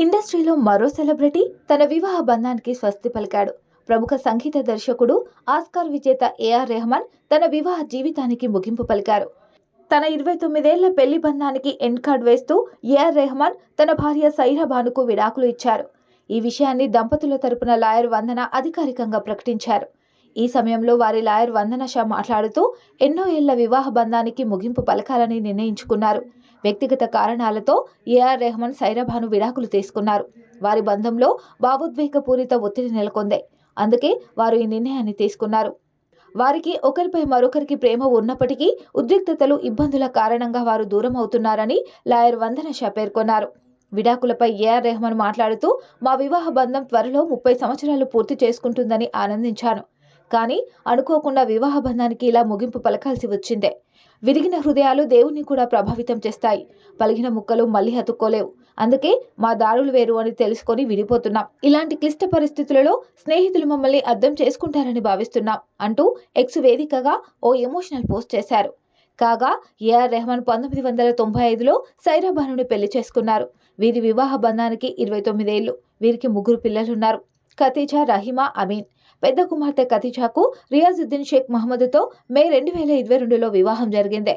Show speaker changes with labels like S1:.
S1: ఇండస్ట్రీలో మరో సెలబ్రిటీ తన వివాహ బంధానికి స్వస్తి పలికాడు. ప్రముఖ సంగీత దర్శకుడు, ఆస్కార్ విజేత ఏఆర్ రెహమాన్ తన వివాహ జీవితానికి ముగింపు పలికారు. తన 29 ఏళ్ల పెళ్లి బంధానికి ఎండ్ కార్డ్ వేస్తూ ఏఆర్ రెహమాన్ తన భార్య సైరా బానుకు విడాకులు ఇచ్చారు. ఈ విషయాన్ని దంపతుల తరపున లాయర్ వందన అధికారికంగా ప్రకటించారు. ఈ సమయంలో వారి లాయర్ వందన షా మాట్లాడుతూ ఎన్నో ఏళ్ల వివాహ బంధానికి ముగింపు పలకాలని నిర్ణయించుకున్నారు. వ్యక్తిగత కారణాలతో ఏఆర్ రెహమాన్ సైరా బాను విడాకులు తీసుకున్నారు. వారి బంధంలో భావోద్వేగపూరిత ఒత్తిడి నెలకొంది. అందుకే వారు ఈ నిర్ణయాన్ని తీసుకున్నారు. వారికి ఒకరిపై మరొకరికి ప్రేమ ఉన్నప్పటికీ ఉద్రిక్తతలు, ఇబ్బందుల కారణంగా వారు దూరం అవుతున్నారని లాయర్ వందన షా పేర్కొన్నారు. విడాకులపై ఏఆర్ రెహమాన్ మాట్లాడుతూ, మా వివాహ బంధం త్వరలో 30 సంవత్సరాలు పూర్తి చేసుకుంటుందని ఆనందించాను. కానీ అనుకోకుండా వివాహ బంధానికి ఇలా ముగింపు పలకాల్సి వచ్చిందే. విరిగిన హృదయాలు దేవుణ్ణి కూడా ప్రభావితం చేస్తాయి. పలిగిన ముక్కలు మళ్ళీ అతుక్కోలేవు. అందుకే మా దారులు వేరు అని తెలుసుకొని విడిపోతున్నాం. ఇలాంటి క్లిష్ట పరిస్థితులలో స్నేహితులు మమ్మల్ని అర్థం చేసుకుంటారని భావిస్తున్నాం అంటూ ఎక్స్ వేదికగా ఓ ఎమోషనల్ పోస్ట్ చేశారు. కాగా ఏఆర్ రెహమాన్ 1995లో సైరా బానుని పెళ్లి చేసుకున్నారు. వీరి వివాహ బంధానికి 29 ఏళ్లు. వీరికి 3 పిల్లలున్నారు. ఖతీజా, రహీమా, అమీన్. పెద్ద కుమార్తె ఖతీజాకు రియాజుద్దీన్ షేక్ మహమ్మద్తో మే 2022లో వివాహం జరిగింది.